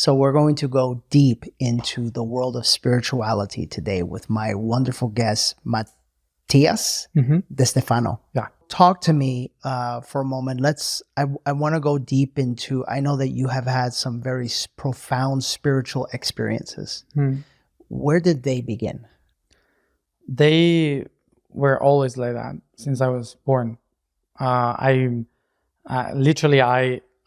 So we're going to go deep into the world of spirituality today with my wonderful guest, Matías De Stefano. Yeah. Talk to me for a moment. I want to go deep into, I know that you have had some very profound spiritual experiences. Where did they begin? They were always like that since I was born. I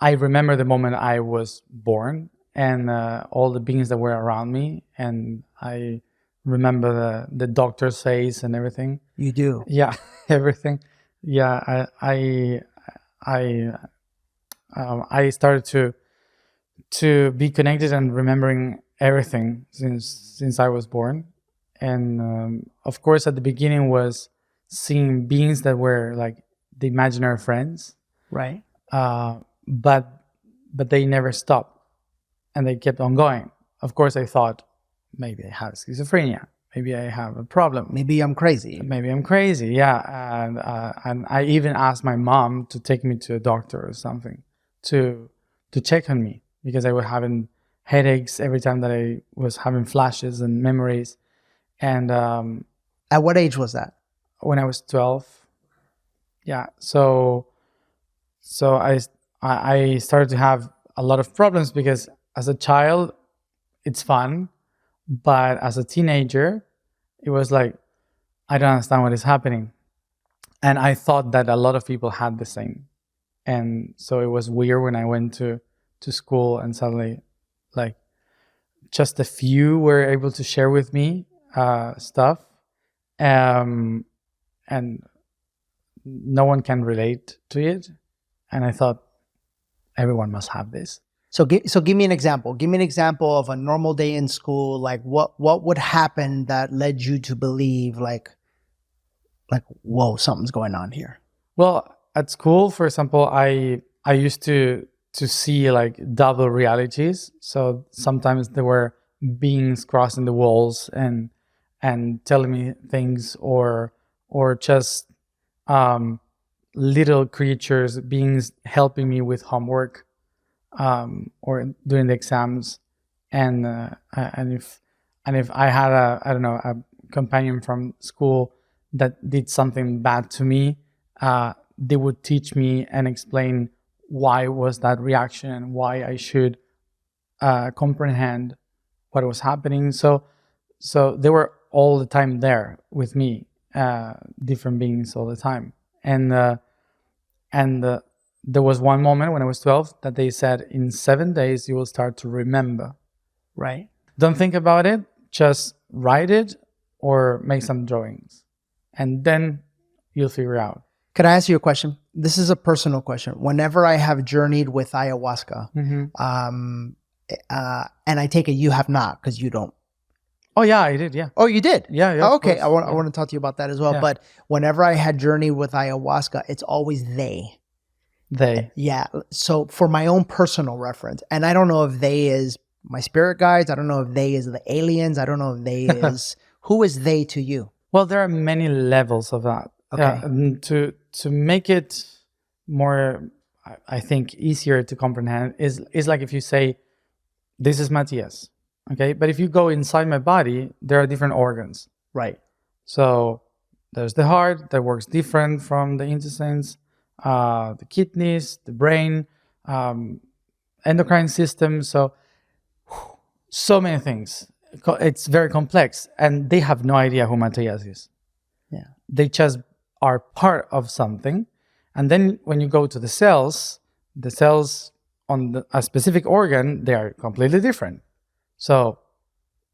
remember the moment I was born and all the beings that were around me, and I remember the doctor's face and everything. You do? Yeah, everything. Yeah, I started to be connected and remembering everything since I was born, and of course at the beginning was seeing beings that were like the imaginary friends, right? But they never stopped, and they kept on going. Of course, I thought maybe I have schizophrenia, maybe I have a problem, maybe I'm crazy. Yeah, and I even asked my mom to take me to a doctor or something to check on me, because I was having headaches every time that I was having flashes and memories. And at what age was that? When I was 12. Yeah, so I started to have a lot of problems, because as a child it's fun, but as a teenager it was like, I don't understand what is happening. And I thought that a lot of people had the same. And so it was weird when I went to school and suddenly like just a few were able to share with me stuff, and no one can relate to it. And I thought everyone must have this. So give me an example. Give me an example of a normal day in school. Like what would happen that led you to believe like, whoa, something's going on here? Well, at school, for example, I used to see like double realities. So sometimes there were beings crossing the walls and telling me things, or just little creatures, beings helping me with homework, or during the exams. And if I had a companion from school that did something bad to me, they would teach me and explain why was that reaction and why I should comprehend what was happening. So they were all the time there with me, different beings all the time. And there was one moment when I was 12 that they said, in 7 days you will start to remember. Right. Don't think about it, just write it or make some drawings, and then you'll figure out. Could I ask you a question? This is a personal question. Whenever I have journeyed with ayahuasca, and I take it you have not, because you don't. Oh yeah, I did. Yeah. Oh, you did? Yeah. Oh, okay. I want to talk to you about that as well. Yeah. But whenever I had journeyed with ayahuasca, it's always they. Yeah. So for my own personal reference, and I don't know if they is my spirit guides. I don't know if they is the aliens. I don't know if they is, who is they to you? Well, there are many levels of that. Okay. To make it more, I think, easier to comprehend is like if you say, this is Matías, okay? But if you go inside my body, there are different organs. Right. So there's the heart that works different from the intestines, the kidneys, the brain, endocrine system. So many things. It's very complex, and they have no idea who Matías is. Yeah. They just are part of something. And then when you go to the cells on a specific organ, they are completely different. So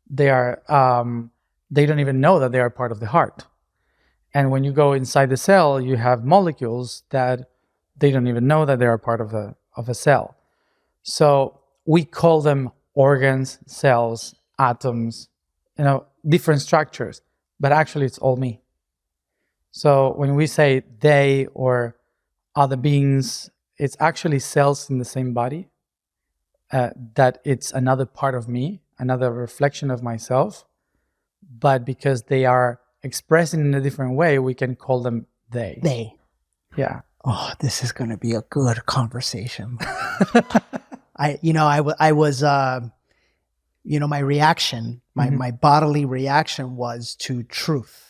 they are, they don't even know that they are part of the heart. And when you go inside the cell, you have molecules that they don't even know that they are part of a cell. So we call them organs, cells, atoms, different structures, but actually it's all me. So when we say they or other beings, it's actually cells in the same body, that it's another part of me, another reflection of myself, but because they are expressing in a different way, we can call them they. They. Yeah. Oh, this is going to be a good conversation. I was, my reaction, my bodily reaction was to truth.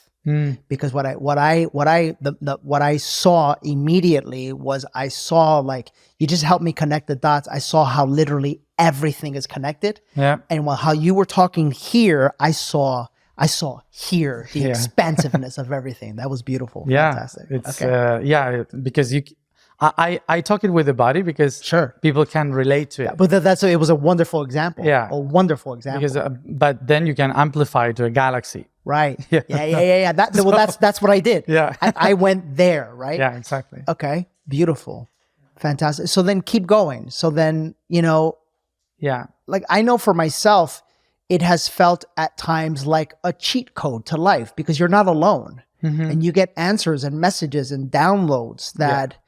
Because what I saw immediately was, I saw, like, you just helped me connect the dots. I saw how literally everything is connected. Yeah. And while how you were talking here, I saw here the expansiveness of everything. That was beautiful. Yeah. Fantastic. It's Okay. because I talk it with the body because Sure. people can relate to it. But it was a wonderful example. Yeah. A wonderful example. Because but then you can amplify it to a galaxy. Right. Yeah. That's what I did. Yeah. I went there, right? Yeah, exactly. Okay. Beautiful. Fantastic. So then keep going. So then, Yeah. like, I know for myself, it has felt at times like a cheat code to life, because you're not alone, and you get answers and messages and downloads that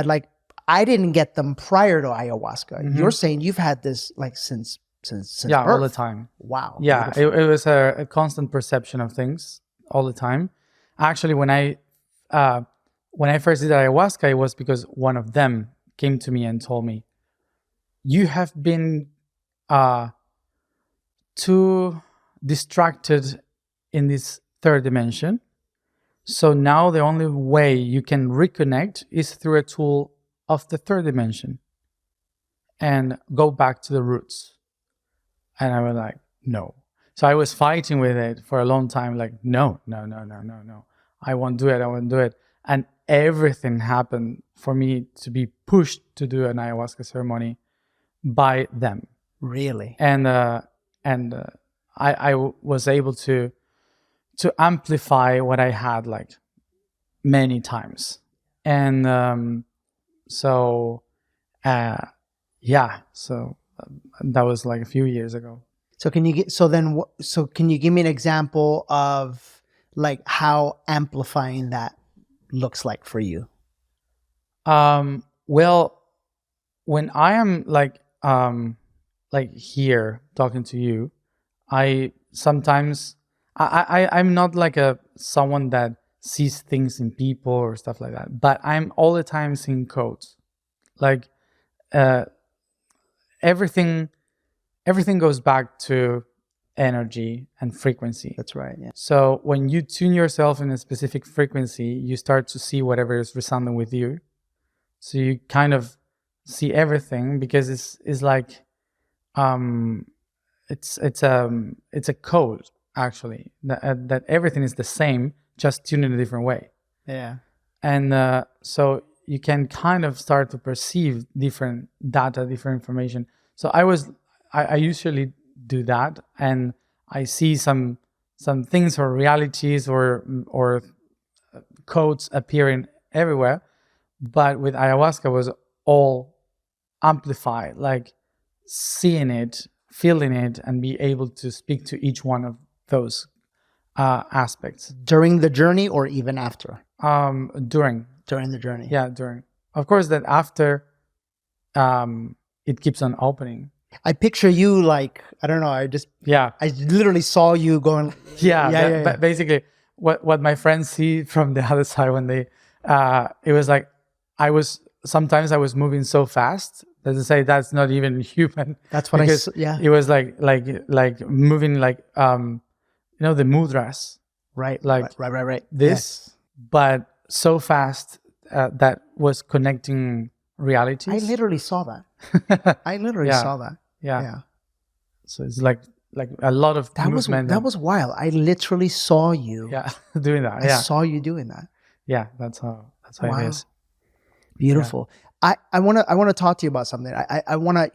like, I didn't get them prior to ayahuasca. You're saying you've had this like since birth. All the time. Wow. Yeah, it was a constant perception of things all the time. Actually, when I first did ayahuasca, it was because one of them came to me and told me, "You have been too distracted in this third dimension. So now the only way you can reconnect is through a tool of the third dimension and go back to the roots." And I was like, no. So I was fighting with it for a long time, like, no. I won't do it. And everything happened for me to be pushed to do an ayahuasca ceremony by them. Really? And I was able to amplify what I had, like, many times. And so that was like a few years ago. So can you give me an example of like how amplifying that looks like for you? Well, when I am like here talking to you, I'm not like someone that sees things in people or stuff like that, but I'm all the time seeing codes. Like everything goes back to energy and frequency. That's right. Yeah. So when you tune yourself in a specific frequency, you start to see whatever is resounding with you. So you kind of see everything, because it's like it's a code, actually, that everything is the same, just tuned in a different way. Yeah. And so you can kind of start to perceive different data, different information. So I usually do that, and I see some things or realities or codes appearing everywhere. But with ayahuasca, it was all amplified, like seeing it, feeling it, and be able to speak to each one of those aspects. During the journey or even after? During the journey. Yeah, during. Of course, that after, it keeps on opening. I picture you like, I don't know, I literally saw you going. But basically, what my friends see from the other side when they, it was like, sometimes I was moving so fast that they say that's not even human. That's what It was like moving like, the mudras. Right. Like right. This, but so fast that was connecting realities. I literally saw that. Saw that. Yeah. So it's like a lot of movement. That was wild. I literally saw you. Yeah, doing that. I saw you doing that. Yeah, that's how it is. Beautiful. Yeah. I want to talk to you about something. I want to,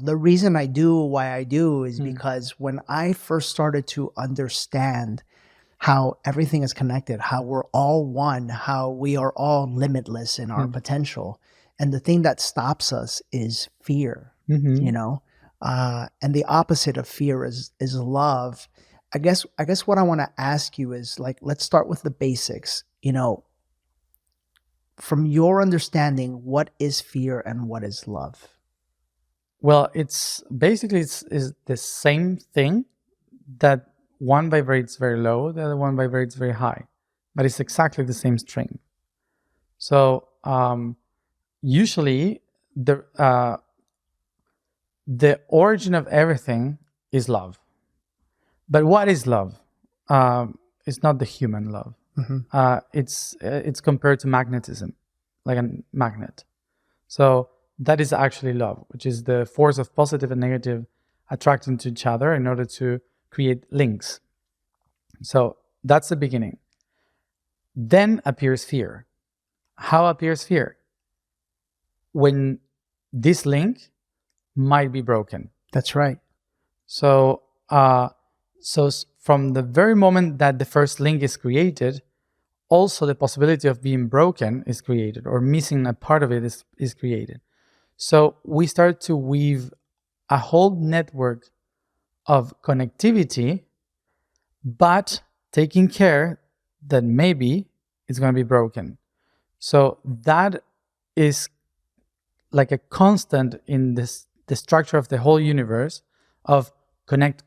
the reason I do why I do is because when I first started to understand how everything is connected, how we're all one, how we are all limitless in our potential. And the thing that stops us is fear, and the opposite of fear is love. I guess what I want to ask you is, like, let's start with the basics. From your understanding, what is fear and what is love? Well, it's basically it's the same thing, that one vibrates very low, the other one vibrates very high, but it's exactly the same string. So usually the origin of everything is love. But what is love? It's not the human love. It's compared to magnetism, like a magnet. So that is actually love, which is the force of positive and negative attracting to each other in order to create links. So that's the beginning. Then appears fear. How appears fear? When this link might be broken. That's right. So from the very moment that the first link is created, also the possibility of being broken is created, or missing a part of it is created. So we start to weave a whole network of connectivity, but taking care that maybe it's going to be broken. So that is like a constant in the structure of the whole universe of connect,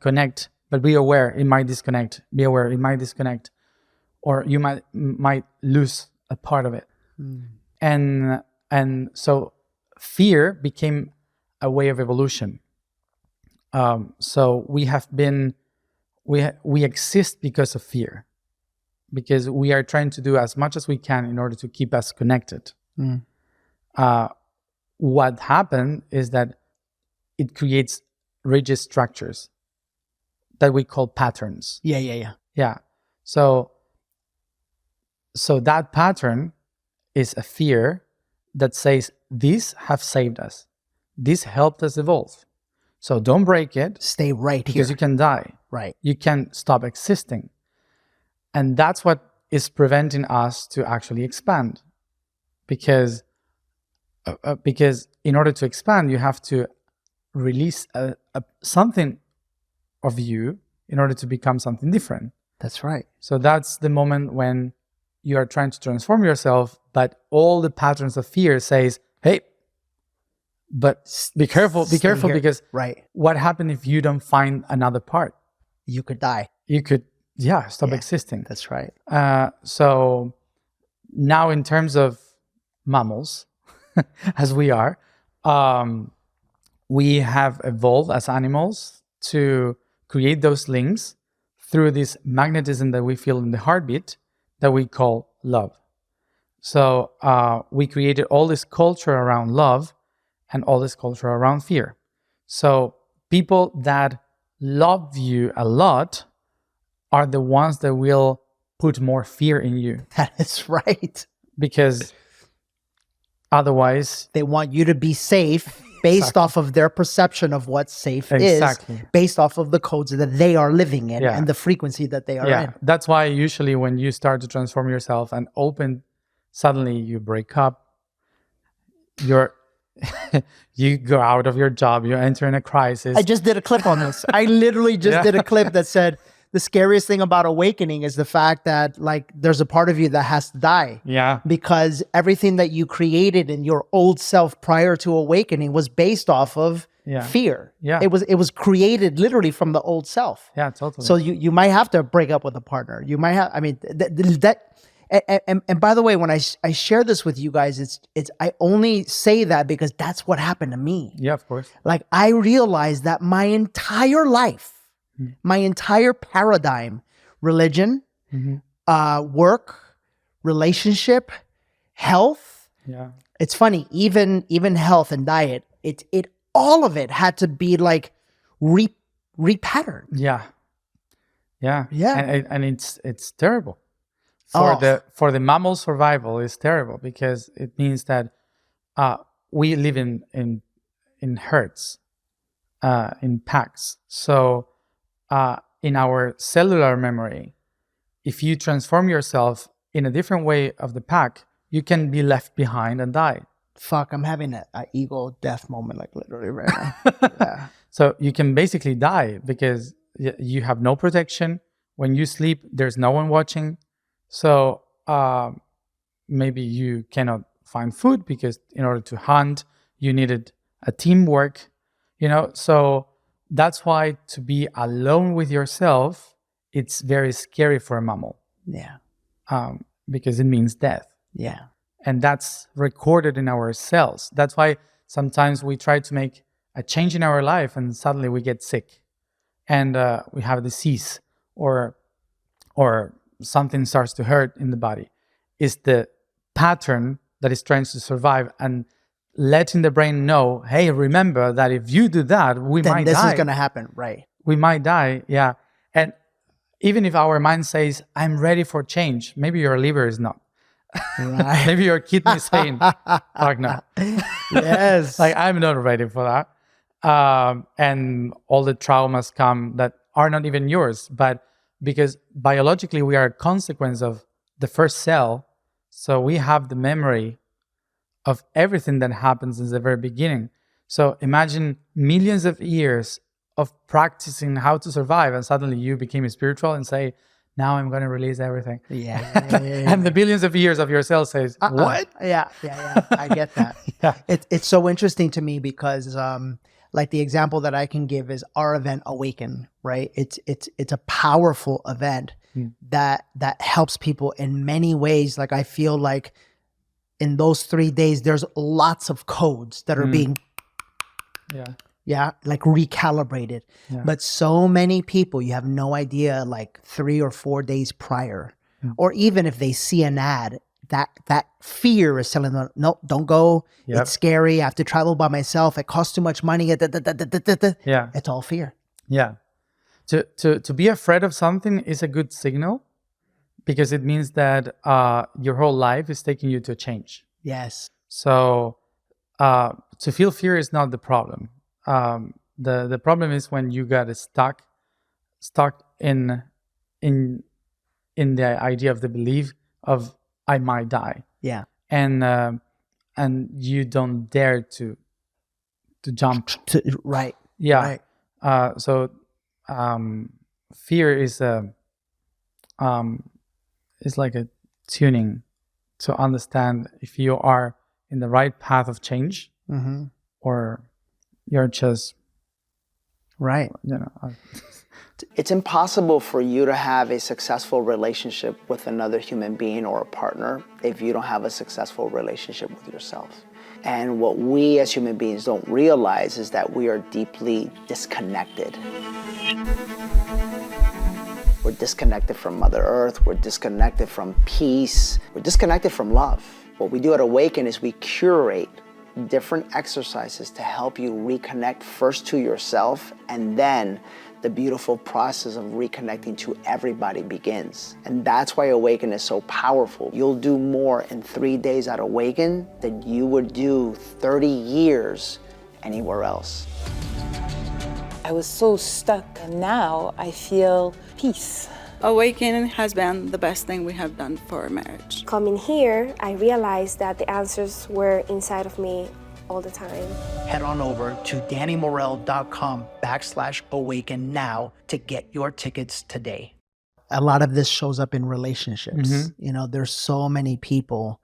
but be aware it might disconnect. Be aware it might disconnect, or you might lose a part of it. And so fear became a way of evolution. So we exist because of fear, because we are trying to do as much as we can in order to keep us connected. What happened is that it creates rigid structures that we call patterns. Yeah. So that pattern is a fear that says, these have saved us. This helped us evolve. So don't break it. Stay right because here. you can die. Right. You can stop existing. And that's what is preventing us to actually expand. Because in order to expand, you have to release something of you in order to become something different. That's right. So that's the moment when you are trying to transform yourself, but all the patterns of fear says, hey, but be careful here. Because right. What happens if you don't find another part? You could die. You could, stop existing. That's right. So now in terms of mammals, as we are, we have evolved as animals to create those links through this magnetism that we feel in the heartbeat that we call love. So we created all this culture around love and all this culture around fear. So people that love you a lot are the ones that will put more fear in you. That is right. Because otherwise, they want you to be safe based off of their perception of what safe is, based off of the codes that they are living in and the frequency that they are in. That's why usually when you start to transform yourself and open, suddenly you break up, you go out of your job, you enter in a crisis. I just did a clip on this. I literally just did a clip that said, the scariest thing about awakening is the fact that like there's a part of you that has to die. Yeah. Because everything that you created in your old self prior to awakening was based off of fear. Yeah. It was created literally from the old self. Yeah, totally. So you might have to break up with a partner. You might have, I mean, and by the way, when I share this with you guys, I only say that because that's what happened to me. Yeah, of course. Like I realized that my entire life, my entire paradigm, religion, work, relationship, health. Yeah. It's funny, even health and diet, it all of it had to be like repatterned. Yeah. Yeah. Yeah. And it's terrible. For the mammal survival, it's terrible because it means that we live in herds, in packs. So in our cellular memory, if you transform yourself in a different way of the pack, you can be left behind and die. Fuck, I'm having an ego death moment, like literally right now. Yeah. So you can basically die because you have no protection. When you sleep, there's no one watching. So maybe you cannot find food because in order to hunt, you needed a teamwork, So that's why to be alone with yourself, it's very scary for a mammal. Yeah. Because it means death. Yeah. And that's recorded in our cells. That's why sometimes we try to make a change in our life and suddenly we get sick and we have a disease or something starts to hurt in the body. It's the pattern that is trying to survive and letting the brain know, hey, remember that if you do that, we Then might this die. is going to happen, right? We might die, yeah. And even if our mind says, I'm ready for change, maybe your liver is not. Right. Maybe your kidney is saying, fuck no. Yes. Like, I'm not ready for that. And all the traumas come that are not even yours, but because biologically we are a consequence of the first cell. So we have the memory of everything that happens since the very beginning. So imagine millions of years of practicing how to survive, and suddenly you became spiritual and say, now I'm going to release everything. Yeah. And the billions of years of your cell says, what? Yeah. I get that. Yeah. It's so interesting to me because like the example that I can give is our event Awaken, right? It's a powerful event that helps people in many ways. Like I feel like in those 3 days, there's lots of codes that are being like recalibrated. Yeah. But so many people, you have no idea, like 3 or 4 days prior, or even if they see an ad, that fear is telling them, no, don't go. Yep. It's scary. I have to travel by myself. It costs too much money. Yeah. It's all fear. Yeah. To be afraid of something is a good signal because it means that your whole life is taking you to a change. Yes. So to feel fear is not the problem. The problem is when you got stuck in the idea of the belief of I might die. Yeah. And you don't dare to jump. Right. Yeah. Right. So fear is like a tuning to understand if you are in the right path of change or you're just right. It's impossible for you to have a successful relationship with another human being or a partner if you don't have a successful relationship with yourself. And what we as human beings don't realize is that we are deeply disconnected. We're disconnected from Mother Earth, we're disconnected from peace, we're disconnected from love. What we do at Awaken is we curate different exercises to help you reconnect first to yourself, and then the beautiful process of reconnecting to everybody begins. And that's why Awaken is so powerful. You'll do more in 3 days at Awaken than you would do 30 years anywhere else. I was so stuck, and now I feel peace. Awakening has been the best thing we have done for our marriage. Coming here, I realized that the answers were inside of me all the time. Head on over to DannyMorel.com/awaken now to get your tickets today. A lot of this shows up in relationships. You know, there's so many people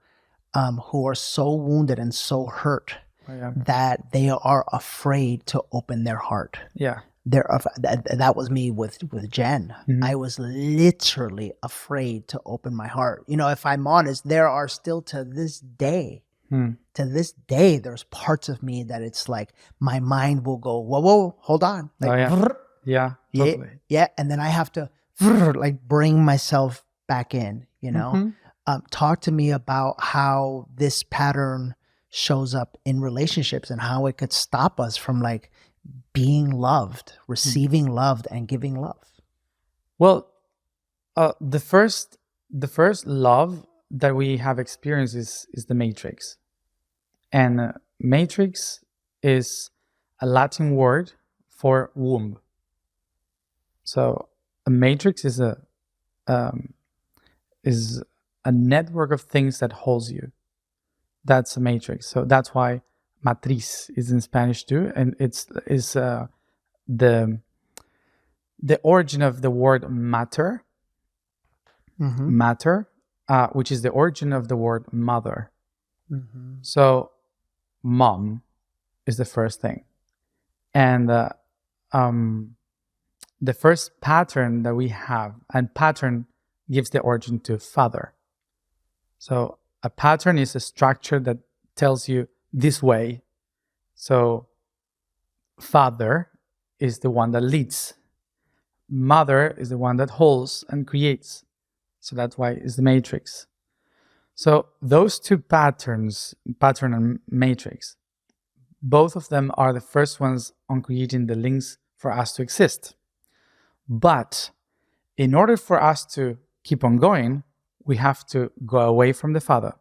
who are so wounded and so hurt that they are afraid to open their heart. Yeah. That was me with Jen. I was literally afraid to open my heart. You know, if I'm honest, there are still to this day, there's parts of me that it's like my mind will go, whoa, hold on. Like, totally. Yeah. And then I have to like bring myself back in, you know? Talk to me about how this pattern shows up in relationships and how it could stop us from like being loved, receiving loved, and giving love. Well, the first love that we have experienced is the Matrix, and Matrix is a Latin word for womb. So a matrix is a network of things that holds you. That's a matrix. So that's why matriz is in Spanish too, and it's the origin of the word matter, which is the origin of the word mother. So mom is the first thing, and the first pattern that we have, and pattern gives the origin to father. So a pattern is a structure that tells you this way, So father is the one that leads. Mother is the one that holds and creates. So that's why it's the matrix. So those two patterns, pattern and matrix, both of them are the first ones on creating the links for us to exist. But in order for us to keep on going, we have to go away from the father,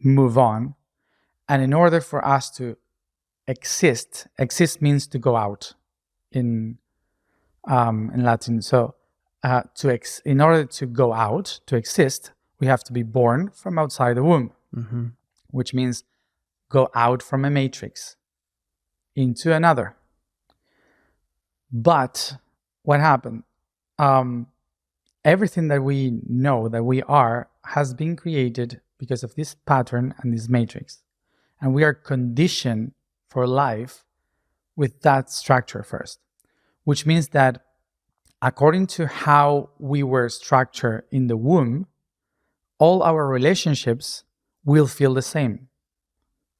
move on. And in order for us to exist means to go out in Latin. So in order to go out, to exist, we have to be born from outside the womb, which means go out from a matrix into another. But what happened? Everything that we know that we are has been created because of this pattern and this matrix. And we are conditioned for life with that structure first, which means that according to how we were structured in the womb, all our relationships will feel the same.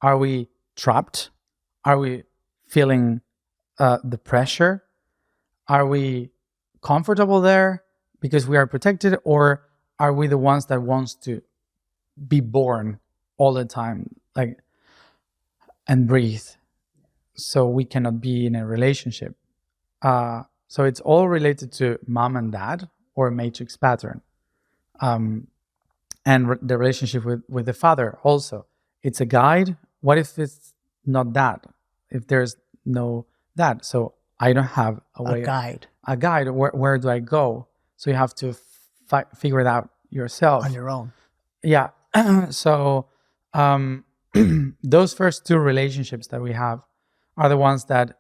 Are we trapped? Are we feeling the pressure? Are we comfortable there because we are protected? Or are we the ones that wants to be born all the time, like, and breathe, so we cannot be in a relationship? So it's all related to mom and dad or matrix pattern. And the relationship with the father also. It's a guide. What if it's not that? If there's no that? So I don't have a way. A guide. Where do I go? So you have to figure it out yourself. On your own. Yeah. So those first two relationships that we have are the ones that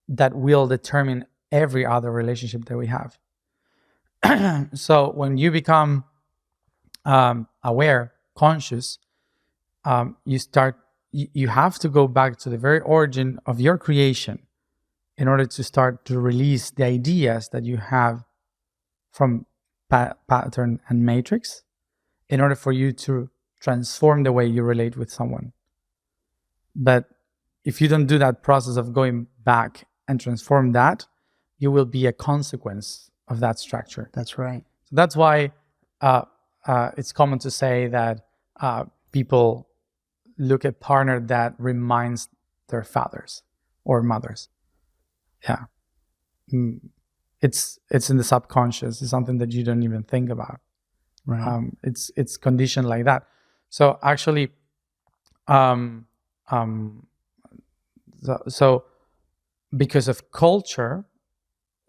will determine every other relationship that we have. So when you become aware, conscious, you have to go back to the very origin of your creation in order to start to release the ideas that you have from pattern and matrix, in order for you to transform the way you relate with someone. But if you don't do that process of going back and transform that, you will be a consequence of that structure. That's right. So that's why it's common to say that people look at partner that reminds their fathers or mothers. Yeah. It's in the subconscious. It's something that you don't even think about. Right. It's conditioned like that. So actually, so because of culture,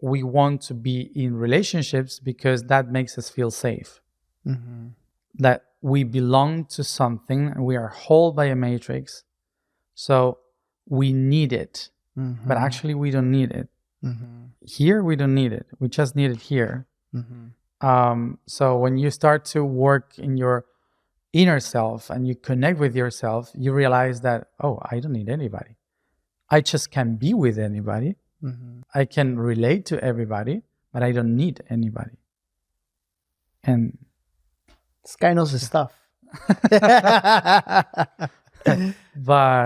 we want to be in relationships because that makes us feel safe. Mm-hmm. That we belong to something and we are held by a matrix. So we need it, but actually we don't need it. Here we don't need it. We just need it here. So when you start to work in your inner self and you connect with yourself, you realize that, oh, I don't need anybody. I just can be with anybody. I can relate to everybody, but I don't need anybody. And this guy knows his stuff. But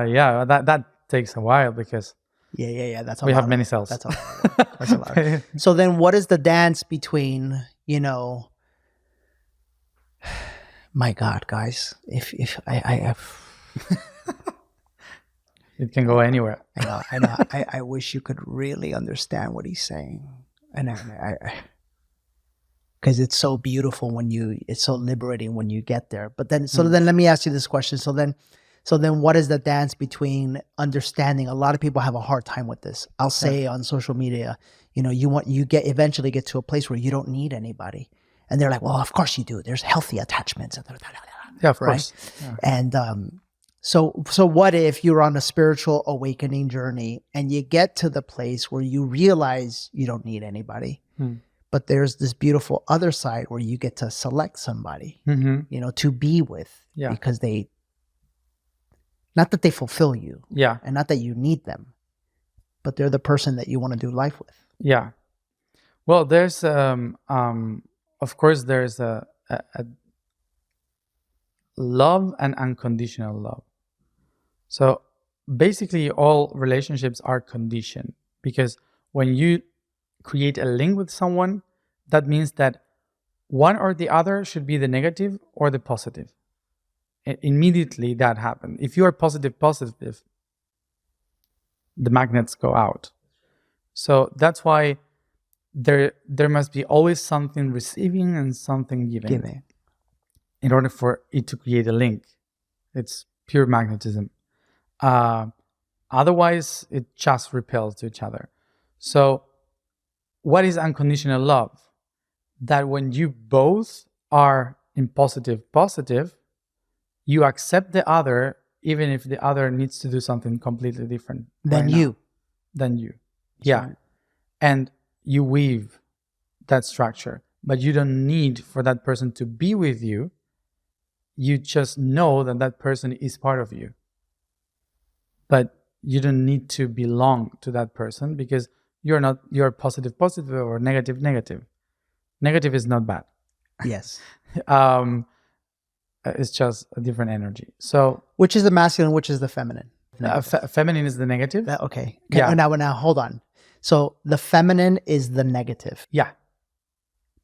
yeah, that takes a while because yeah. That's we have many cells. That's a lot. That's a lot. So then, what is the dance between? My God, guys, if I it can go anywhere. I know. I wish you could really understand what he's saying, and I because it's so beautiful it's so liberating when you get there. But then, then let me ask you this question. So then what is the dance between understanding? A lot of people have a hard time with this. I'll say on social media, you eventually get to a place where you don't need anybody. And they're like, well, of course you do. There's healthy attachments. Yeah, of right? course. Yeah. And so what if you're on a spiritual awakening journey and you get to the place where you realize you don't need anybody, but there's this beautiful other side where you get to select somebody, to be with, because not that they fulfill you, and not that you need them, but they're the person that you want to do life with. Yeah. Well, there's of course, there's a love and unconditional love. So basically all relationships are conditioned, because when you create a link with someone, that means that one or the other should be the negative or the positive. Immediately that happens. If you are positive, the magnets go out. So that's why there must be always something receiving and something giving in order for it to create a link. It's pure magnetism. Otherwise, it just repels to each other. So what is unconditional love? That when you both are in positive, you accept the other, even if the other needs to do something completely different Than you. Yeah. Right. And you weave that structure, but you don't need for that person to be with you. You just know that that person is part of you. But you don't need to belong to that person, because you're positive or negative. Negative is not bad. Yes. It's just a different energy. So Which is the masculine, which is the feminine? feminine is the negative. Okay. Yeah. Now, hold on. So the feminine is the negative. Yeah.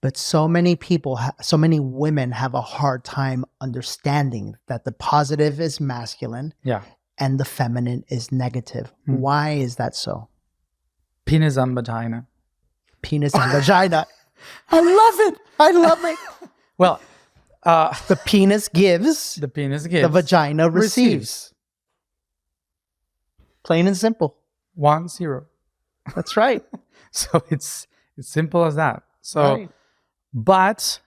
But so many people, so many women have a hard time understanding that the positive is masculine Yeah. and the feminine is negative. Why is that so? Penis and vagina. Penis and vagina. I love it. Well, The penis gives, the penis gives. the vagina receives. Plain and simple. 1, 0. That's right. So it's simple as that. So, Right. but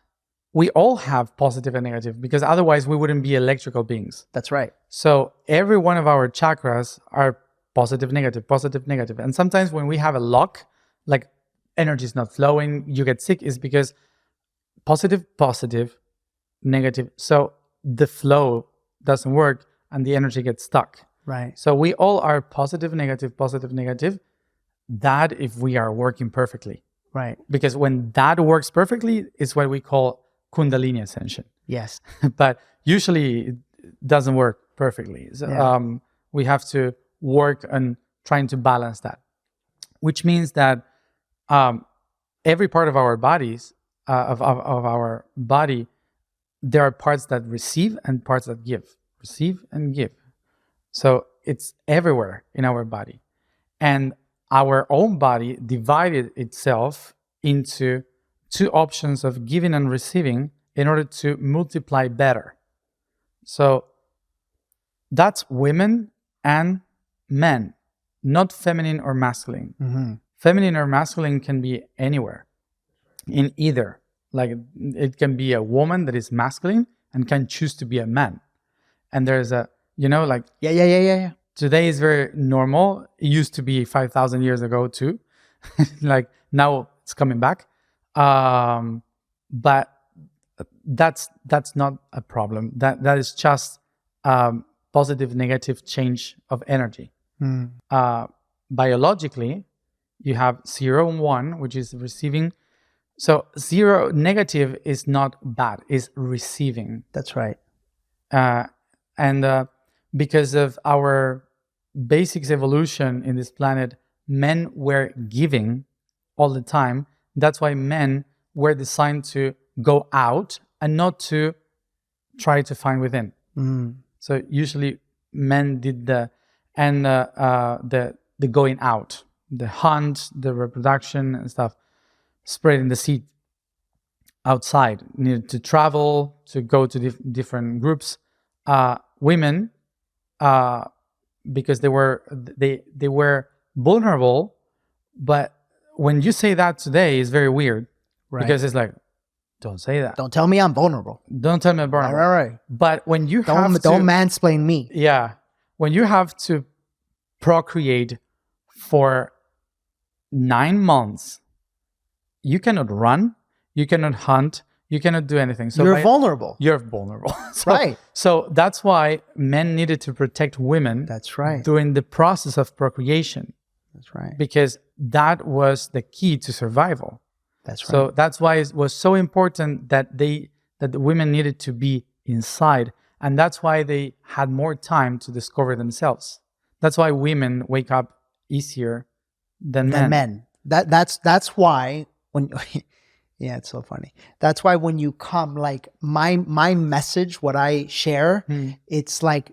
we all have positive and negative, because otherwise we wouldn't be electrical beings. That's right. So every one of our chakras are positive, negative. And sometimes when we have a lock, like energy is not flowing, you get sick, is because positive, negative. So the flow doesn't work and the energy gets stuck. Right. So we all are positive, negative. That if we are working perfectly. Right. Because when that works perfectly, it's what we call Kundalini ascension. Yes. But usually it doesn't work perfectly. So, we have to work on trying to balance that, which means that every part of our bodies, of our body, there are parts that receive and parts that give. Receive and give. So it's everywhere in our body. And our own body divided itself into two options of giving and receiving in order to multiply better. So that's women and men, not feminine or masculine. Mm-hmm. Feminine or masculine can be anywhere, in either. Like it can be a woman that is masculine and can choose to be a man. And there's a, like... Yeah. Today is very normal. It used to be 5,000 years ago too. Like now it's coming back. But that's not a problem. That is just positive, negative change of energy. Biologically, you have 0 and 1, which is receiving. So 0 negative is not bad, it's receiving. That's right. And because of our basics evolution in this planet, men were giving all the time. That's why men were designed to go out and not to try to find within. So usually men did the going out, the hunt, the reproduction and stuff, spreading the seed outside, needed to travel, to go to different groups. Women, because they were vulnerable, but when you say that today, it's very weird, right? Because it's like, don't say that. Don't tell me I'm vulnerable. Don't tell me I'm vulnerable. Right. But when you don't mansplain me. Yeah, when you have to procreate for 9 months, you cannot run, you cannot hunt, you cannot do anything. So you're vulnerable. You're vulnerable. Right. So that's why men needed to protect women. That's right. During the process of procreation. That's right. Because that was the key to survival. That's right. So that's why it was so important that the women needed to be inside. And that's why they had more time to discover themselves. That's why women wake up easier than than men. men. That's why when yeah, it's so funny. That's why when you come, like my message, what I share, it's like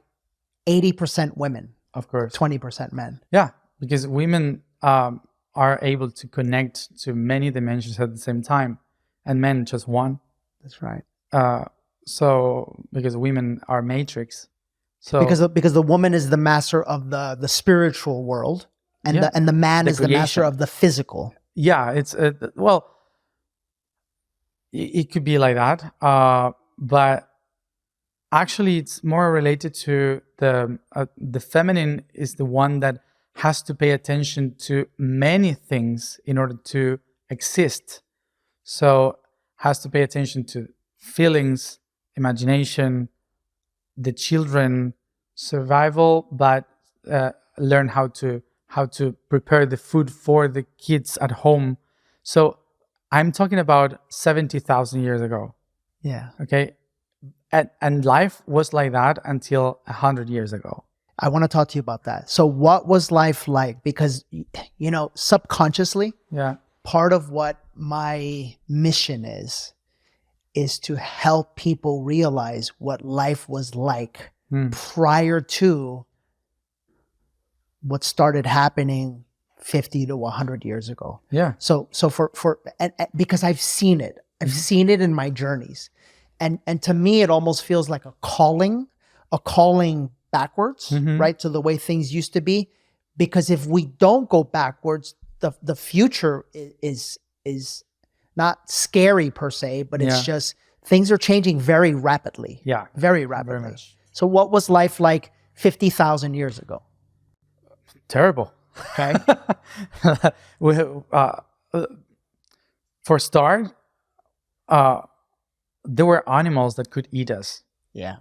80% women, Of course. 20% men. Yeah, because women are able to connect to many dimensions at the same time, and men just one. That's right. So because women are matrix, so Because the woman is the master of the spiritual world, and Yeah. the man The is the master creation. of the physical. yeah, it's well, it could be like that, but actually, it's more related to the feminine is the one that has to pay attention to many things in order to exist. So has to pay attention to feelings, imagination, the children, survival, but learn how to prepare the food for the kids at home. So I'm talking about 70,000 years ago. Yeah. Okay. And life was like that until 100 years ago. I want to talk to you about that. So what was life like? Because, subconsciously, Yeah. part of what my mission is to help people realize what life was like prior to what started happening 50 to 100 years ago. Yeah. So and because I've seen it. I've seen it in my journeys. And to me, it almost feels like a calling backwards, right? To the way things used to be. Because if we don't go backwards, the future is not scary per se, but it's just things are changing very rapidly. Yeah. Very rapidly. Very much. So what was life like 50,000 years ago? Terrible. Okay. we, for start, there were animals that could eat us. Yeah.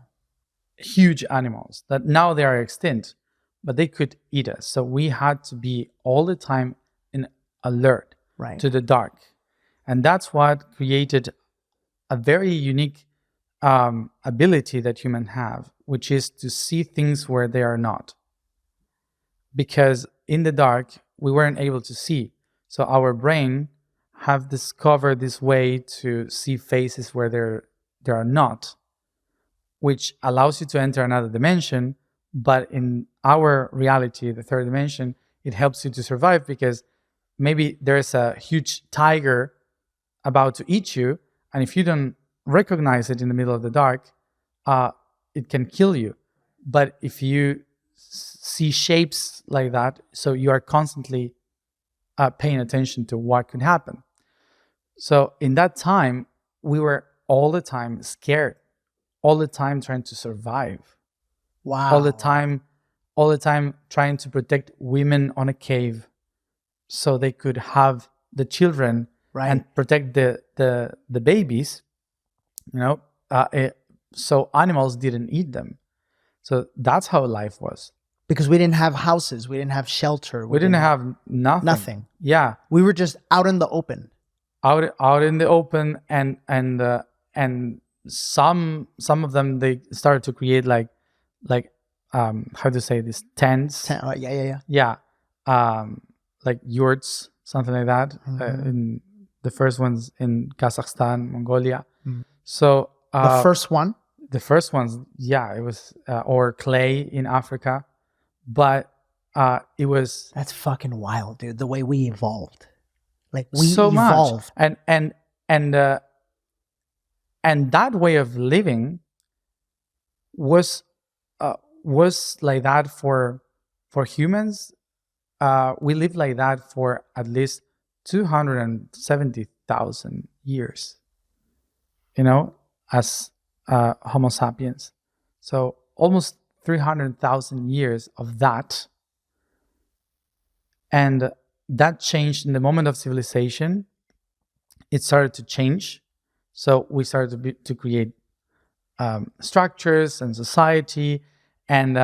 Huge animals that now they are extinct, but they could eat us. So we had to be all the time in alert Right. to the dark. And that's what created a very unique ability that humans have, which is to see things where they are not. Because in the dark, we weren't able to see. So our brain have discovered this way to see faces where there are not, which allows you to enter another dimension. But in our reality, the third dimension, it helps you to survive because maybe there's a huge tiger about to eat you. And if you don't recognize it in the middle of the dark, it can kill you. But if you see shapes like that, so you are constantly paying attention to what could happen. So in that time, we were all the time scared, all the time trying to survive. Wow. All the time trying to protect women on a cave so they could have the children Right. and protect the babies, so animals didn't eat them. So that's how life was. Because we didn't have houses, we didn't have shelter, We didn't have nothing. nothing. Yeah, We were just out in the open. out in the open, and some of them they started to create like how to say this, tents. Yeah. Like yurts, something like that. In the first ones in Kazakhstan, Mongolia. So The first one. the first ones, it was or clay in Africa, but it was That's fucking wild, dude. The way we evolved. Like we so evolved. much, and that way of living was like that for humans. We lived like that for at least 270,000 years, as Homo sapiens. So almost 300,000 years of that. And that changed in the moment of civilization. It started to change. So we started to create structures and society. And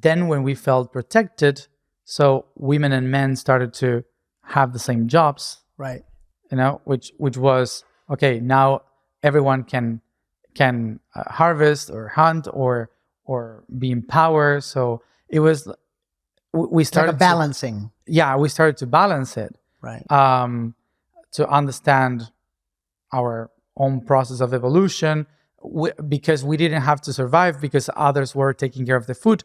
then when we felt protected, so women and men started to have the same jobs, Right. which was, okay, now everyone can harvest or hunt or be in power. So it was we It's like started a balancing. we started to balance it, Right. to understand our own process of evolution. Because we didn't have to survive because others were taking care of the food,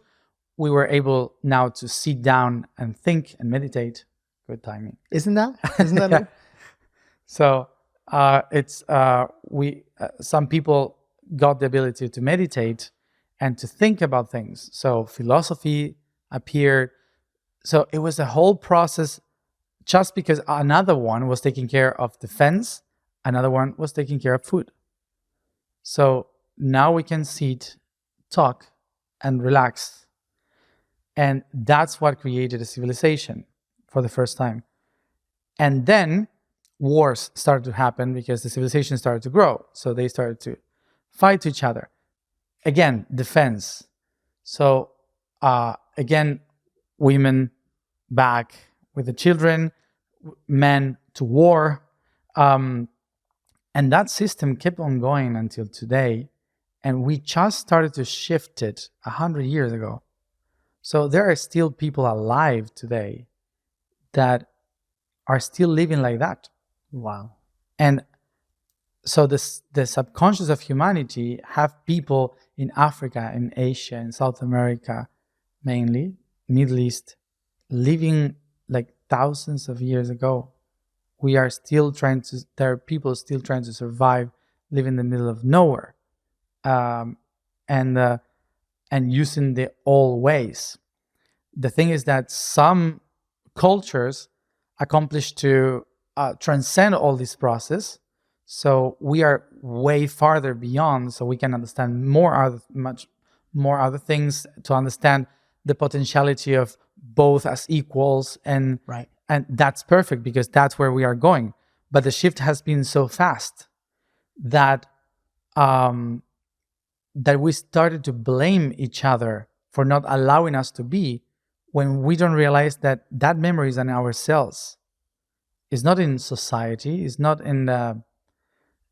we were able now to sit down and think and meditate. Good timing. Isn't that? Yeah. So it's some people got the ability to meditate and to think about things. So philosophy appeared. So it was a whole process. Just because another one was taking care of the fence, another one was taking care of food. So now we can sit, talk, and relax. And that's what created a civilization for the first time. And then wars started to happen because the civilization started to grow. So they started to fight each other. Again, defense. So again, women back with the children, men to war. And that system kept on going until today. And we just started to shift it 100 years ago. So there are still people alive today that are still living like that. Wow. And so the subconscious of humanity have people in Africa, in Asia, in South America, mainly, Middle East, living like thousands of years ago. There are people still trying to survive, live in the middle of nowhere, and using the old ways. The thing is that some cultures accomplish to transcend all this process. So we are way farther beyond, so we can understand much more other things, to understand the potentiality of both as equals, and Right. and that's perfect because that's where we are going. But the shift has been so fast that that we started to blame each other for not allowing us to be, when we don't realize that that memory is in our cells. It's not in society. It's not in a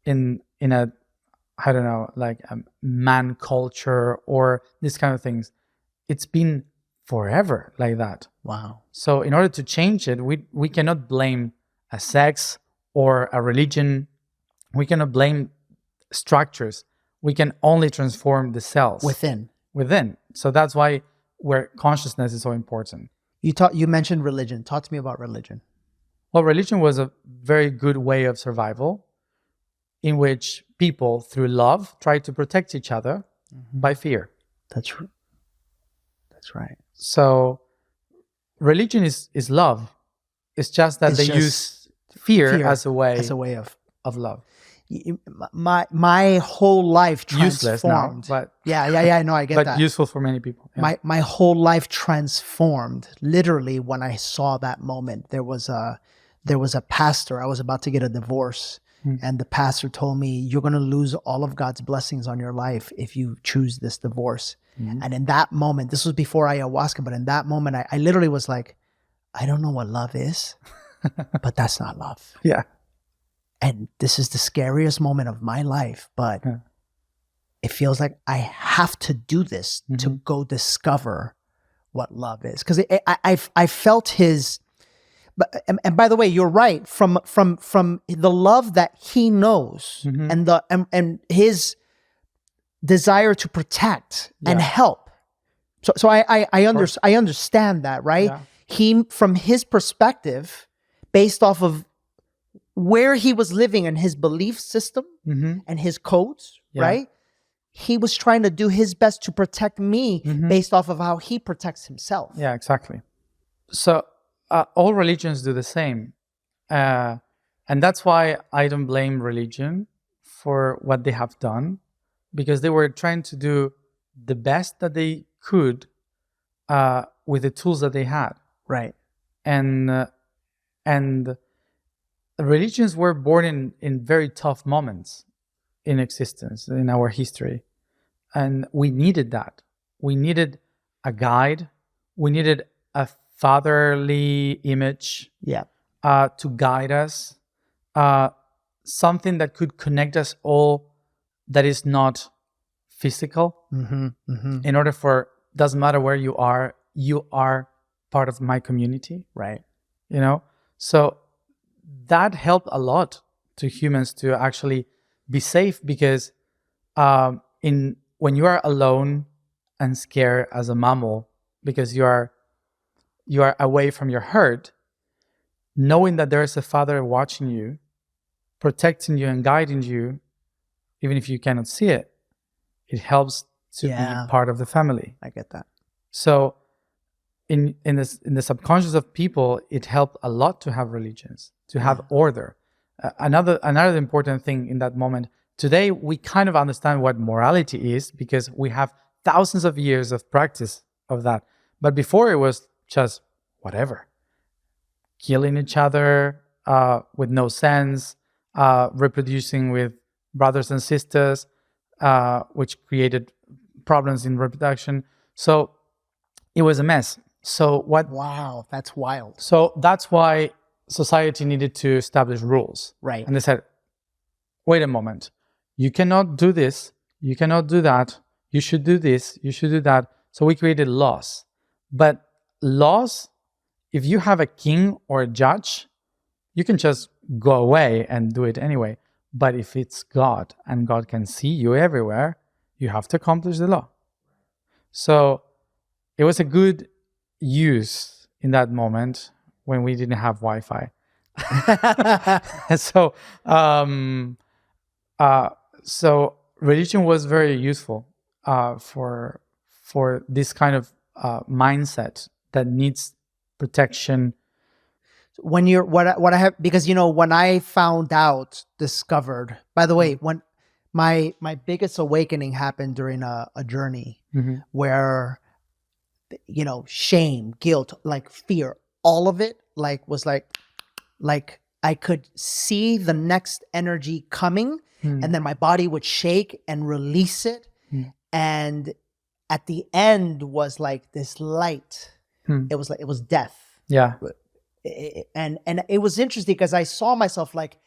I don't know, like a man culture or these kind of things. It's been forever like that. Wow. So in order to change it, we cannot blame a sex or a religion. We cannot blame structures. We can only transform the cells Within. So that's why where consciousness is so important. You mentioned religion. Talk to me about religion. Well, religion was a very good way of survival, in which people, through love, try to protect each other by fear. That's right. So religion is love. It's just that they use fear as a way of love. My whole life transformed. Useless now, but yeah. No, I get but that. useful for many people. Yeah. My whole life transformed literally when I saw that moment. There was a pastor. I was about to get a divorce, and the pastor told me, "You're going to lose all of God's blessings on your life if you choose this divorce." And in that moment, this was before ayahuasca, but in that moment, I literally was like, I don't know what love is, but that's not love. Yeah. And this is the scariest moment of my life, but it feels like I have to do this to go discover what love is. Because I felt his, and by the way, you're right, from the love that he knows and his desire to protect and help. So I understand that, right? Yeah. He, from his perspective, based off of where he was living and his belief system and his codes, right? He was trying to do his best to protect me based off of how he protects himself. Yeah, exactly. So all religions do the same. And that's why I don't blame religion for what they have done, because they were trying to do the best that they could with the tools that they had. Right. And religions were born in very tough moments in existence, in our history. And we needed that. We needed a guide. We needed a fatherly image to guide us. Something that could connect us all that is not physical. In order for, doesn't matter where you are part of my community, Right. you know? So that helped a lot to humans to actually be safe, because when you are alone and scared as a mammal, because you are away from your herd, knowing that there is a father watching you, protecting you and guiding you, even if you cannot see it, it helps to be part of the family. I get that. So in the subconscious of people, it helped a lot to have religions, to have order. Another important thing in that moment. Today, we kind of understand what morality is because we have thousands of years of practice of that. But before, it was just whatever. Killing each other with no sense, reproducing with brothers and sisters, which created problems in reproduction. So it was a mess. So what? Wow, that's wild. So that's why society needed to establish rules. Right. And they said, wait a moment, you cannot do this, you cannot do that, you should do this, you should do that. So we created laws. But laws, if you have a king or a judge, you can just go away and do it anyway. But if it's God and God can see you everywhere, you have to accomplish the law. So it was a good use in that moment when we didn't have Wi-Fi. So religion was very useful for this kind of mindset that needs protection. When you're what I have, because when I discovered, by the way, when my biggest awakening happened during a journey where shame, guilt, like fear, all of it was like I could see the next energy coming, and then my body would shake and release it, and at the end was like this light. It was death. Yeah. And it was interesting because I saw myself like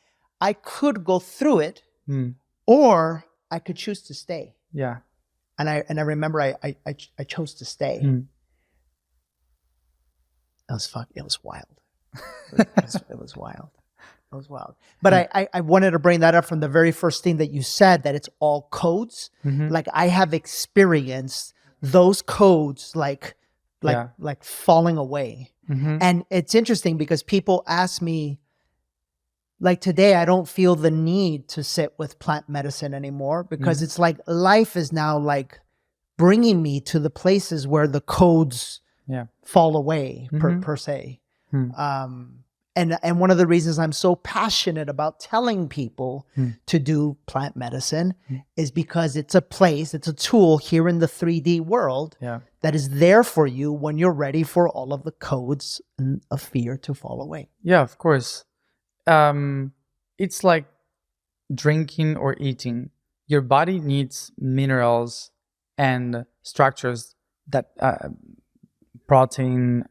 I could go through it, or I could choose to stay. Yeah. And I remember I chose to stay. It was wild. It was wild. It was wild. But I wanted to bring that up from the very first thing that you said, that it's all codes. Like I have experienced those codes like falling away. And it's interesting because people ask me, like today, I don't feel the need to sit with plant medicine anymore because it's like life is now like bringing me to the places where the codes fall away per se. And one of the reasons I'm so passionate about telling people to do plant medicine is because it's a place, it's a tool here in the 3D world that is there for you when you're ready for all of the codes of fear to fall away. Yeah, of course. It's like drinking or eating. Your body needs minerals and structures that protein,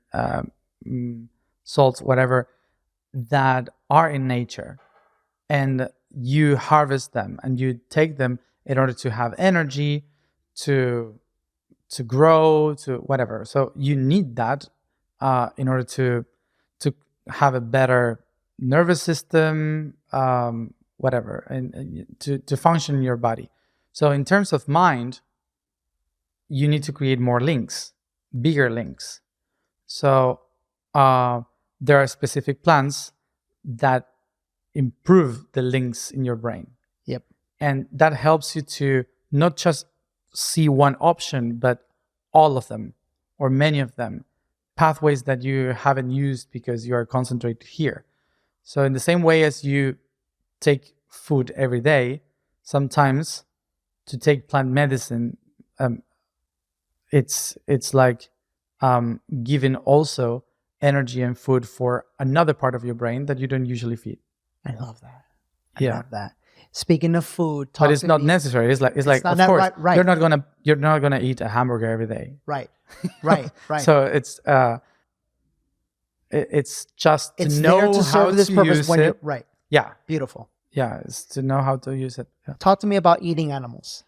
salts, whatever, that are in nature, and you harvest them and you take them in order to have energy, to grow, to whatever. So you need that in order to have a better nervous system, whatever, and to function in your body. So in terms of mind, you need to create more links, bigger links. So there are specific plants that improve the links in your brain. Yep. And that helps you to not just see one option, but all of them or many of them, pathways that you haven't used because you are concentrated here. So in the same way as you take food every day, sometimes to take plant medicine, it's like giving also energy and food for another part of your brain that you don't usually feed. I love that. I love that. Speaking of food, but it's not necessary. It's like of course right. You're not gonna eat a hamburger every day. Right. So it's just to know there to how serve this to purpose use when it. you're right. Yeah. Beautiful. Yeah, it's to know how to use it. Yeah. Talk to me about eating animals.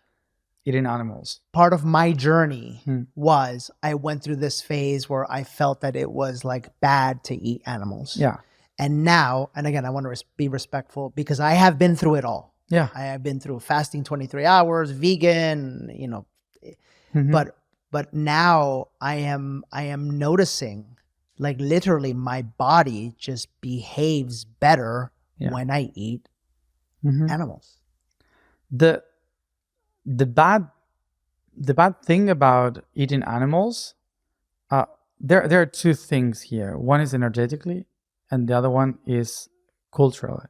eating animals. Part of my journey Hmm. was I went through this phase where I felt that it was like bad to eat animals. Yeah. And now, and again, I want to be respectful because I have been through it all. Yeah. I have been through fasting 23 hours, vegan, you know, Mhm. but now I am noticing, like, literally my body just behaves better Yeah. when I eat Mhm. animals. The bad thing about eating animals, there are two things here. One is energetically, and the other one is cultural.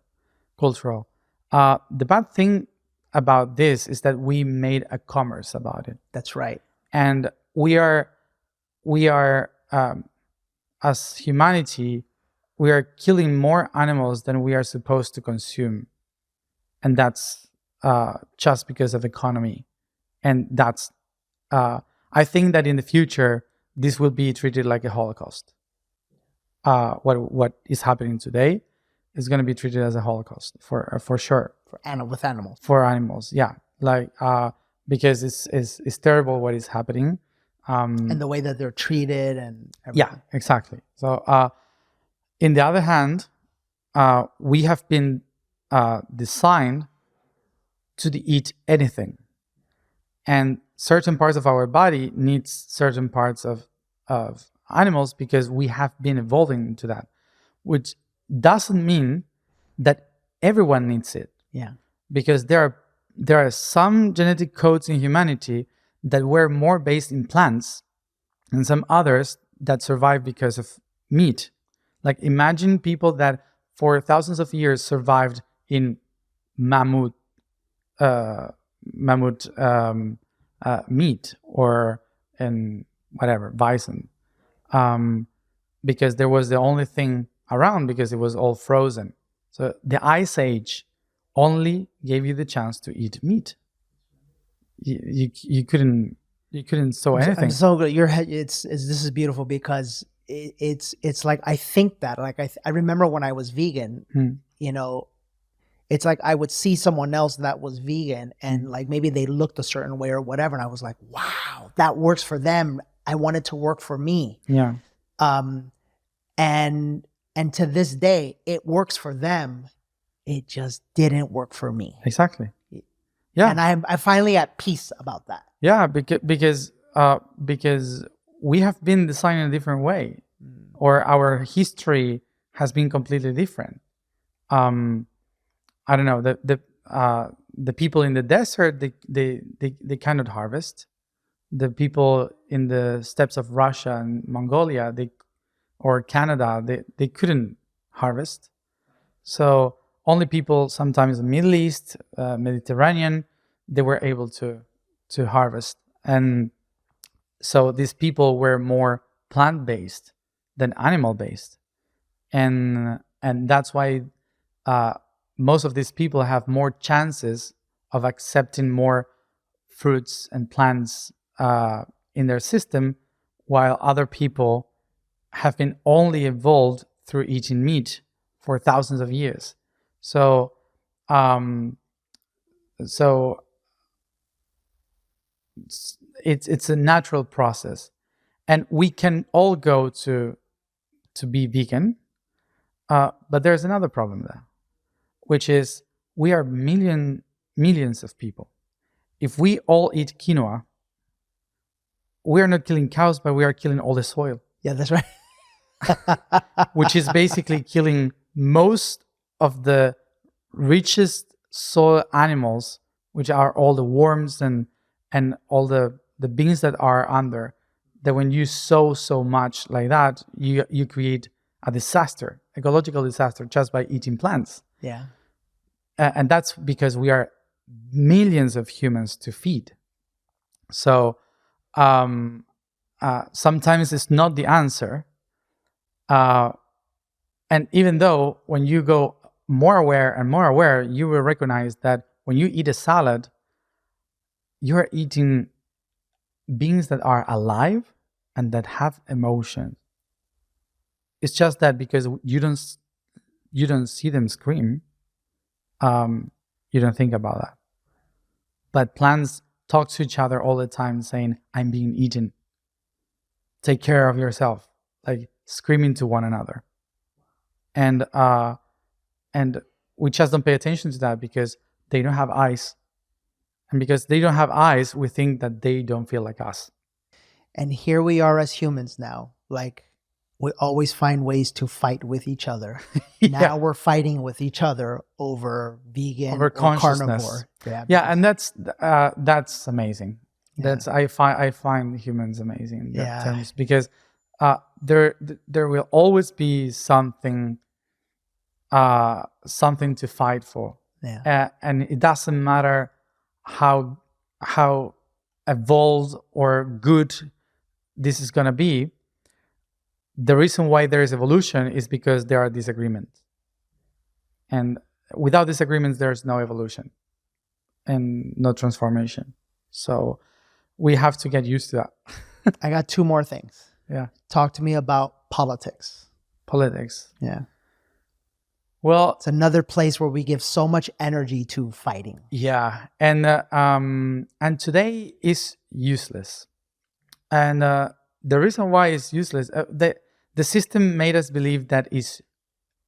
The bad thing about this is that we made a commerce about it, That's right. and we are as humanity, we are killing more animals than we are supposed to consume, and that's just because of economy. And that's I think that in the future this will be treated like a Holocaust. What is happening today is going to be treated as a Holocaust for sure. With animals. For animals, yeah, like because it's terrible what is happening. And the way that they're treated and everything. Yeah, exactly. So in the other hand, we have been designed to eat anything, and certain parts of our body needs certain parts of animals because we have been evolving into that, which doesn't mean that everyone needs it. Yeah. Because there are some genetic codes in humanity that were more based in plants, and some others that survive because of meat. Like, imagine people that for thousands of years survived in mammoth meat, or in whatever, bison, because there was the only thing around, because it was all frozen. So the Ice Age only gave you the chance to eat meat. You couldn't sew anything. I'm so good. Your head. This is beautiful because it's like I think that like I remember when I was vegan. You know, it's like I would see someone else that was vegan and like maybe they looked a certain way or whatever, and I was like, wow, that works for them. I want it to work for me. Yeah. And to this day, it works for them. It just didn't work for me. Exactly. Yeah. And I'm finally at peace about that. Yeah, because we have been designed in a different way, or our history has been completely different. I don't know, the people in the desert, they cannot harvest. The people in the steppes of Russia and Mongolia, or Canada, they couldn't harvest. So only people, sometimes in the Middle East, Mediterranean, they were able to harvest. And so these people were more plant-based than animal-based. And that's why most of these people have more chances of accepting more fruits and plants in their system, while other people have been only evolved through eating meat for thousands of years. So it's a natural process, and we can all go to be vegan, but there's another problem there, which is we are millions of people. If we all eat quinoa, we are not killing cows, but we are killing all the soil. Yeah, that's right. Which is basically killing most of the richest soil animals, which are all the worms and all the beings that are under. That when you sow so much like that, you create a disaster, ecological disaster, just by eating plants. Yeah. And that's because we are millions of humans to feed. So sometimes it's not the answer. And even though when you go more aware and more aware, you will recognize that when you eat a salad, you are eating beings that are alive and that have emotions. It's just that because you don't see them scream, you don't think about that. But plants talk to each other all the time saying, I'm being eaten. Take care of yourself. Like screaming to one another. And we just don't pay attention to that because they don't have eyes. And because they don't have eyes, we think that they don't feel like us. And here we are as humans now. Like, we always find ways to fight with each other. Now we're fighting with each other over vegan Over or consciousness. carnivore. Yeah, and that's amazing. That's I find humans amazing in that terms, because there will always be something to fight for. And it doesn't matter how evolved or good this is going to be. The reason why there is evolution is because there are disagreements. And without disagreements, there's no evolution and no transformation. So we have to get used to that. I got 2 more things. Yeah. Talk to me about politics. Politics. Yeah. Well, it's another place where we give so much energy to fighting. Yeah. And today is useless. And the reason why it's useless, the system made us believe that it's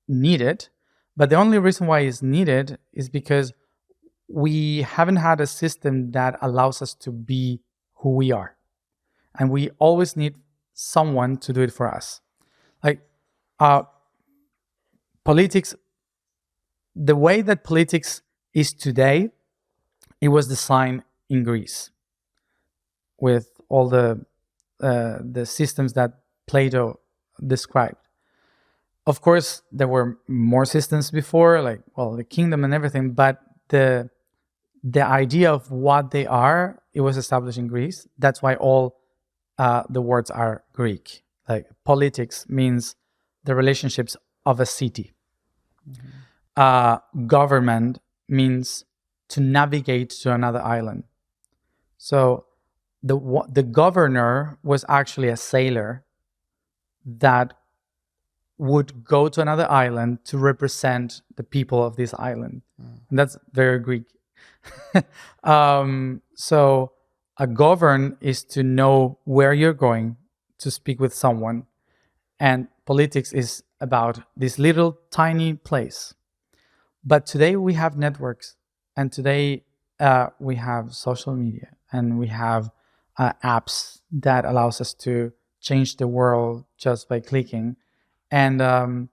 needed, but the only reason why it's needed is because we haven't had a system that allows us to be who we are. And we always need someone to do it for us. Like politics, the way that politics is today, it was designed in Greece with all the systems that Plato described. Of course, there were more systems before, like, well, the kingdom and everything, but the idea of what they are, it was established in Greece. That's why all the words are Greek. Like politics means the relationships of a city. Government means to navigate to another island. So the governor was actually a sailor that would go to another island to represent the people of this island. And that's very Greek. So a govern is to know where you're going to speak with someone. And politics is about this little tiny place. But today we have networks, and today we have social media, and we have apps that allows us to change the world just by clicking. And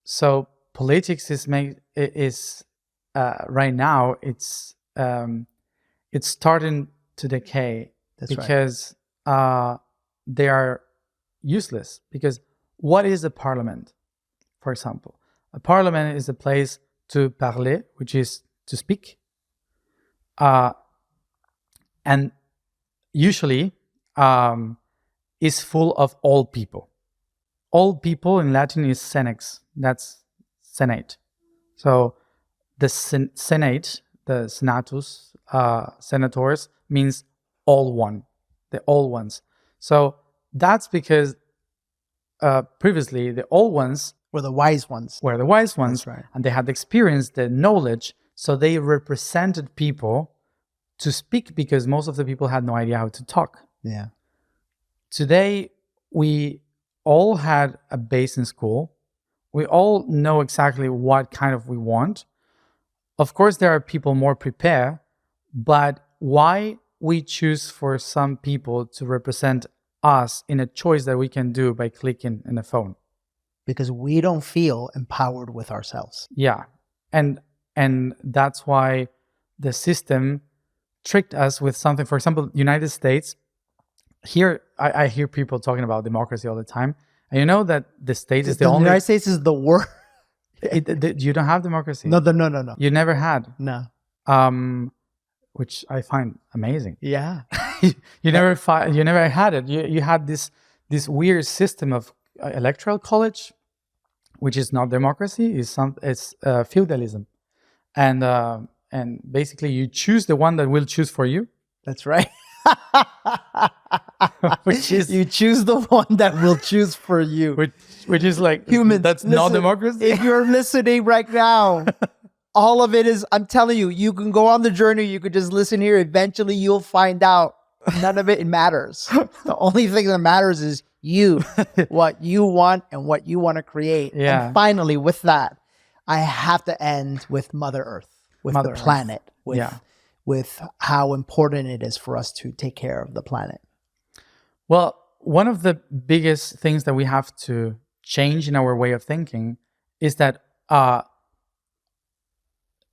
so politics is right now it's starting to decay. That's because they are useless. Because what is a parliament, for example? A parliament is a place to parler, which is to speak. And usually is full of all people. All people in Latin is senex. That's senate. So the senate, the senatus, senators, means all one. The all ones. So that's because previously the all ones were the wise ones. That's right. And they had the experience, the knowledge, so they represented people to speak, because most of the people had no idea how to talk. Yeah. Today, we all had a base in school. We all know exactly what kind of we want. Of course, there are people more prepared, but why we choose for some people to represent us in a choice that we can do by clicking in a phone? Because we don't feel empowered with ourselves. Yeah. And that's why the system tricked us with something. For example, United States, here I hear people talking about democracy all the time. And you know that the state is the only... The United States is the worst. You don't have democracy. No. You never had. No. Which I find amazing. Yeah. You never had it. You had this weird system of electoral college, which is not democracy. It's feudalism, and basically you choose the one that will choose for you. That's right. Which is, you choose the one that will choose for you. Which is like humans. That's not democracy. If you're listening right now, all of it is, I'm telling you, you can go on the journey. You could just listen here. Eventually you'll find out none of it matters. The only thing that matters is you, what you want and what you want to create. Yeah. And finally, with that, I have to end with Mother Earth, with Mother the Earth. planet, with, Yeah. with how important it is for us to take care of the planet. Well, one of the biggest things that we have to change in our way of thinking is that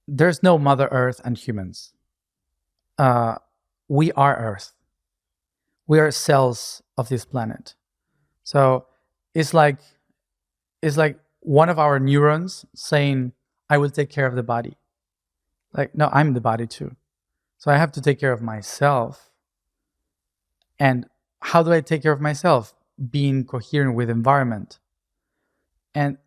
there's no Mother Earth and humans. We are Earth. We are cells of this planet. So it's like one of our neurons saying, I will take care of the body. Like, no, I'm the body too. So I have to take care of myself. And how do I take care of myself? Being coherent with environment. And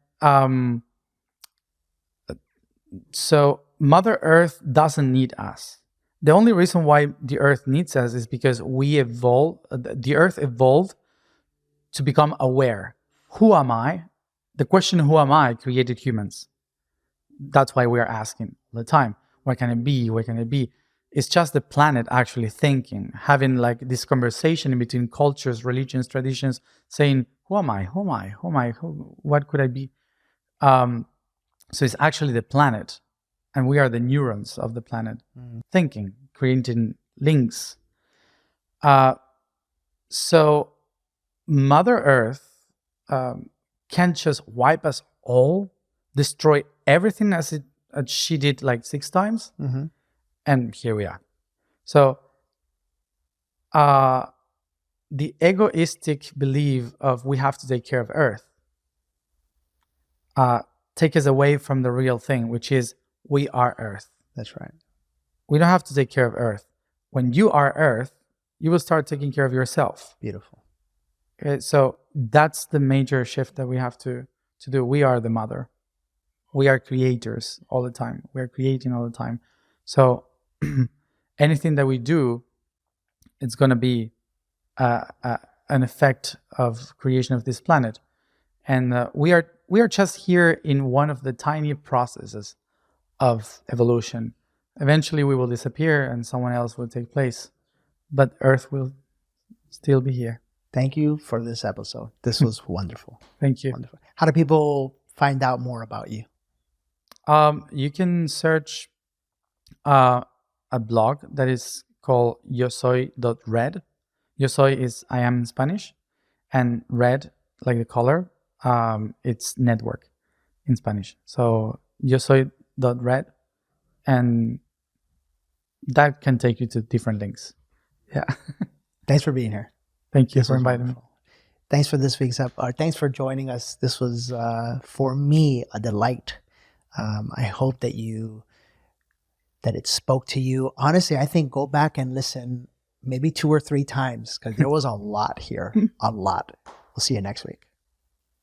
so Mother Earth doesn't need us. The only reason why the Earth needs us is because the Earth evolved to become aware. Who am I? The question, who am I, created humans. That's why we are asking all the time, what can it be? What can it be? It's just the planet actually thinking, having like this conversation in between cultures, religions, traditions, saying, who am I? Who am I? Who am I? What could I be? So it's actually the planet, and we are the neurons of the planet, thinking, creating links. So Mother Earth can't just wipe us all, destroy everything as she did like 6 times, and here we are. So the egoistic belief of we have to take care of Earth take us away from the real thing, which is we are Earth. That's right. We don't have to take care of Earth. When you are Earth, you will start taking care of yourself. Beautiful. Okay, so that's the major shift that we have to do. We are the mother. We are creators all the time. We are creating all the time. So anything that we do, it's going to be an effect of creation of this planet. And we are just here in one of the tiny processes of evolution. Eventually we will disappear and someone else will take place, but Earth will still be here. Thank you for this episode. This was wonderful. Thank you. Wonderful. How do people find out more about you? You can search a blog that is called yosoy.red. Yosoy is I am in Spanish, and red, like the color, it's network in Spanish. So yosoy.red, and that can take you to different links. Yeah. Thanks for being here. Thank you This for was inviting me. wonderful. Thanks for this week's episode. Thanks for joining us. This was, for me, a delight. I hope that it spoke to you. Honestly, I think go back and listen maybe 2 or 3 times because there was a lot here. A lot. We'll see you next week.